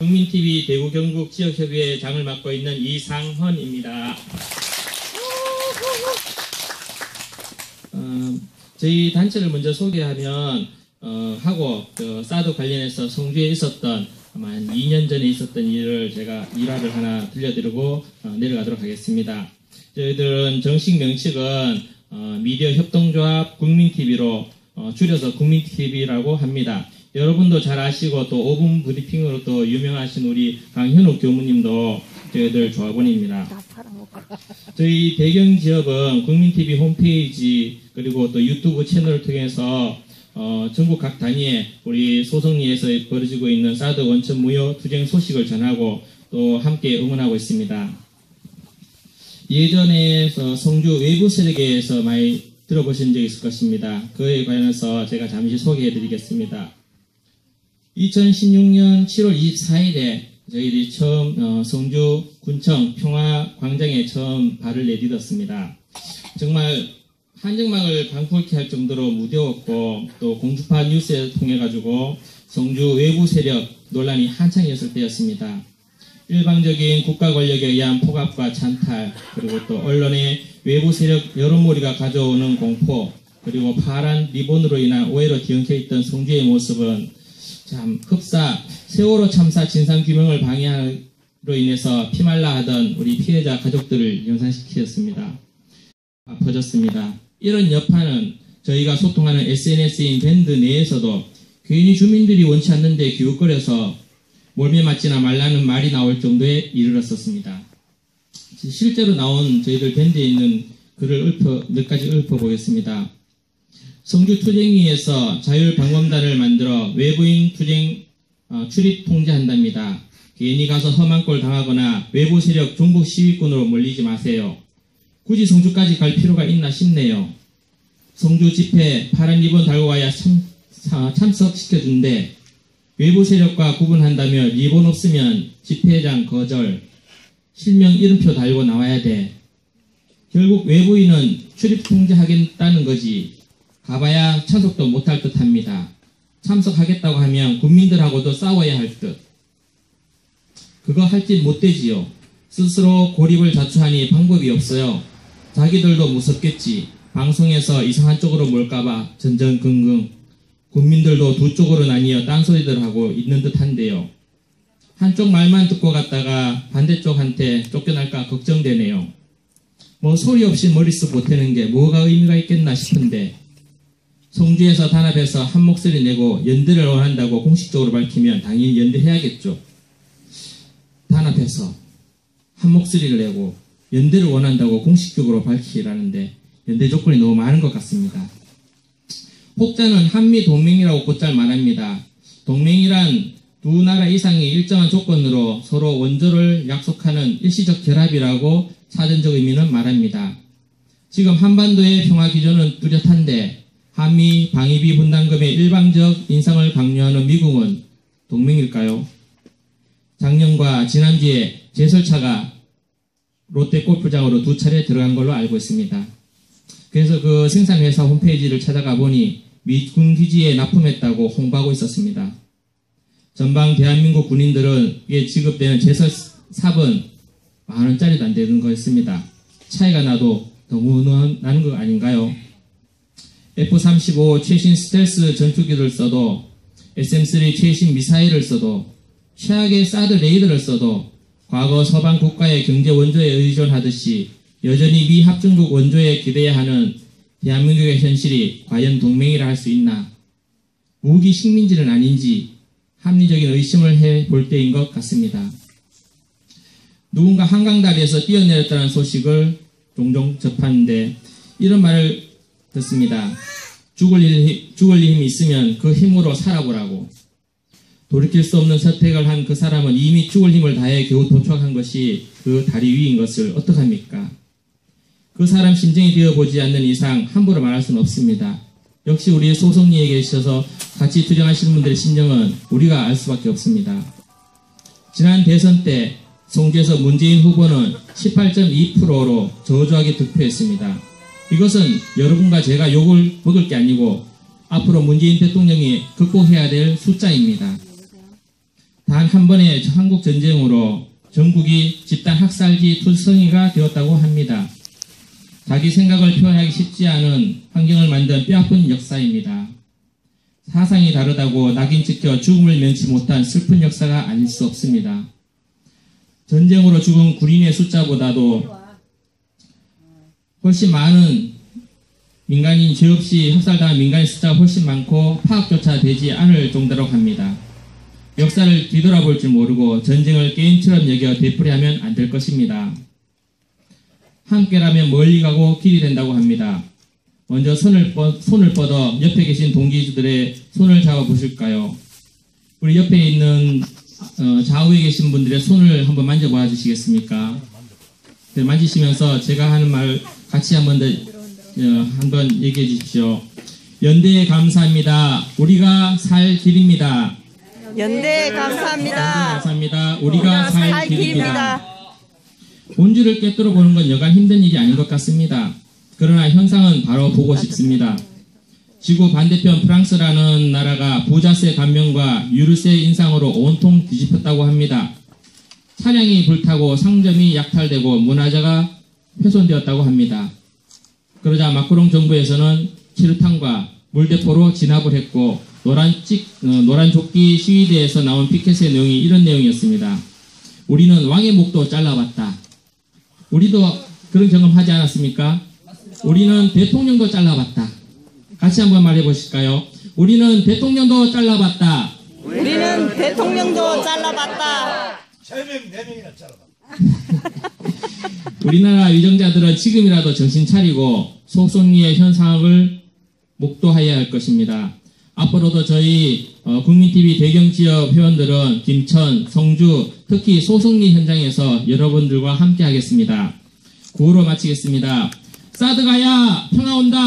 국민TV 대구 경북 지역협의회 장을 맡고 있는 이상헌입니다. 저희 단체를 먼저 소개하면 하고 사드 관련해서 성주에 있었던 아마 한 2년 전에 있었던 일을 제가 일화를 하나 들려드리고 내려가도록 하겠습니다. 저희들은 정식 명칭은 미디어 협동조합 국민TV로 줄여서 국민TV라고 합니다. 여러분도 잘 아시고 또 5분 브리핑으로 또 유명하신 우리 강현욱 교무님도 저희들 조합원입니다. 저희 대경 기업은 국민TV 홈페이지 그리고 또 유튜브 채널을 통해서 전국 각 단위에 우리 소성리에서 벌어지고 있는 사드 원천 무효 투쟁 소식을 전하고 또 함께 응원하고 있습니다. 예전에 성주 외부 세력에서 많이 들어보신 적이 있을 것입니다. 그에 관해서 제가 잠시 소개해 드리겠습니다. 2016년 7월 24일에 저희들이 처음 성주 군청 평화광장에 처음 발을 내딛었습니다. 정말 한정막을 방불케 할 정도로 무더웠고 또 공주파 뉴스에 통해 가지고 성주 외부 세력 논란이 한창이었을 때였습니다. 일방적인 국가 권력에 의한 폭압과 찬탈 그리고 또 언론의 외부 세력 여론몰이가 가져오는 공포 그리고 파란 리본으로 인한 오해로 뒤엉켜 있던 성주의 모습은 참 흡사 세월호 참사 진상규명을 방해로 인해서 피말라 하던 우리 피해자 가족들을 연상시켰습니다. 아파졌습니다. 이런 여파는 저희가 소통하는 SNS인 밴드 내에서도 괜히 주민들이 원치 않는데 기웃거려서 몰매 맞지나 말라는 말이 나올 정도에 이르렀었습니다. 실제로 나온 저희들 밴드에 있는 글을 몇 가지 읊어보겠습니다. 성주 투쟁위에서 자율방범단을 만들어 외부인 투쟁 출입 통제한답니다. 괜히 가서 험한 꼴 당하거나 외부 세력 종북 시위꾼으로 몰리지 마세요. 굳이 성주까지 갈 필요가 있나 싶네요. 성주 집회 파란 리본 달고 가야 참석시켜준대. 외부 세력과 구분한다며 리본 없으면 집회장 거절, 실명 이름표 달고 나와야 돼. 결국 외부인은 출입 통제하겠다는 거지. 가봐야 참석도 못할 듯 합니다. 참석하겠다고 하면 국민들하고도 싸워야 할 듯. 그거 할 짓 못되지요. 스스로 고립을 자초하니 방법이 없어요. 자기들도 무섭겠지. 방송에서 이상한 쪽으로 몰까봐 전전긍긍. 국민들도 두 쪽으로 나뉘어 딴소리들 하고 있는 듯 한데요. 한쪽 말만 듣고 갔다가 반대쪽한테 쫓겨날까 걱정되네요. 뭐 소리 없이 머릿속 보태는 게 뭐가 의미가 있겠나 싶은데 성주에서 단합해서 한 목소리 내고 연대를 원한다고 공식적으로 밝히면 당연히 연대해야겠죠. 단합해서 한 목소리를 내고 연대를 원한다고 공식적으로 밝히라는데 연대 조건이 너무 많은 것 같습니다. 혹자는 한미동맹이라고 곧잘 말합니다. 동맹이란 두 나라 이상이 일정한 조건으로 서로 원조를 약속하는 일시적 결합이라고 사전적 의미는 말합니다. 지금 한반도의 평화 기조는 뚜렷한데 한미 방위비 분담금의 일방적 인상을 강요하는 미국은 동맹일까요? 작년과 지난주에 제설차가 롯데 골프장으로 2차례 들어간 걸로 알고 있습니다. 그래서 그 생산회사 홈페이지를 찾아가 보니 미군 기지에 납품했다고 홍보하고 있었습니다. 전방 대한민국 군인들에게 지급되는 제설삽은 만원짜리도 안 되는 거였습니다. 차이가 나도 너무 나는 거 아닌가요? F-35 최신 스텔스 전투기를 써도 SM-3 최신 미사일을 써도 최악의 사드 레이더를 써도 과거 서방 국가의 경제 원조에 의존하듯이 여전히 미 합중국 원조에 기대야 하는 대한민국의 현실이 과연 동맹이라 할 수 있나? 무기 식민지는 아닌지 합리적인 의심을 해볼 때인 것 같습니다. 누군가 한강다리에서 뛰어내렸다는 소식을 종종 접하는데 이런 말을 듣습니다. 죽을 힘이 있으면 그 힘으로 살아보라고. 돌이킬 수 없는 선택을 한 그 사람은 이미 죽을 힘을 다해 겨우 도착한 것이 그 다리 위인 것을 어떡합니까? 그 사람 심정이 되어보지 않는 이상 함부로 말할 수는 없습니다. 역시 우리 소속리에 계셔서 같이 투쟁하시는 분들의 심정은 우리가 알 수밖에 없습니다. 지난 대선 때 성주에서 문재인 후보는 18.2%로 저조하게 득표했습니다. 이것은 여러분과 제가 욕을 먹을 게 아니고 앞으로 문재인 대통령이 극복해야 될 숫자입니다. 단 한 번의 한국 전쟁으로 전국이 집단 학살지 투성이가 되었다고 합니다. 자기 생각을 표현하기 쉽지 않은 환경을 만든 뼈아픈 역사입니다. 사상이 다르다고 낙인 찍혀 죽음을 면치 못한 슬픈 역사가 아닐 수 없습니다. 전쟁으로 죽은 군인의 숫자보다도 훨씬 많은 민간인, 죄 없이 학살당한 민간인 숫자가 훨씬 많고 파악조차 되지 않을 정도라고 합니다. 역사를 뒤돌아볼 줄 모르고 전쟁을 게임처럼 여겨 되풀이하면 안 될 것입니다. 함께라면 멀리 가고 길이 된다고 합니다. 먼저 손을 뻗어 옆에 계신 동기들의 손을 잡아 보실까요? 우리 옆에 있는 좌우에 계신 분들의 손을 한번 만져봐 주시겠습니까? 네, 만지시면서 제가 하는 말 같이 한번 얘기해 주십시오. 연대에 감사합니다. 우리가 살 길입니다. 연대 감사합니다. 감사합니다. 우리가 살 길입니다. 본질을 꿰뚫어 보는 건 여간 힘든 일이 아닌 것 같습니다. 그러나 현상은 바로 보고 싶습니다. 지구 반대편 프랑스라는 나라가 부자세 감면과 유류세 인상으로 온통 뒤집혔다고 합니다. 차량이 불타고 상점이 약탈되고 문화재가 훼손되었다고 합니다. 그러자 마크롱 정부에서는 치르탄과 물대포로 진압을 했고 노란 조끼 시위대에서 나온 피켓의 내용이 이런 내용이었습니다. 우리는 왕의 목도 잘라봤다. 우리도 그런 경험하지 않았습니까? 우리는 대통령도 잘라봤다. 같이 한번 말해 보실까요? 우리는 대통령도 잘라봤다. 우리는 대통령도 잘라봤다. 3명, 4명이나 잘라봤다. 우리나라 위정자들은 지금이라도 정신 차리고 속성리의 현상을 목도해야 할 것입니다. 앞으로도 저희 국민TV 대경지역 회원들은 김천, 성주, 특히 소성리 현장에서 여러분들과 함께 하겠습니다. 구호로 마치겠습니다. 사드가야 평화 온다.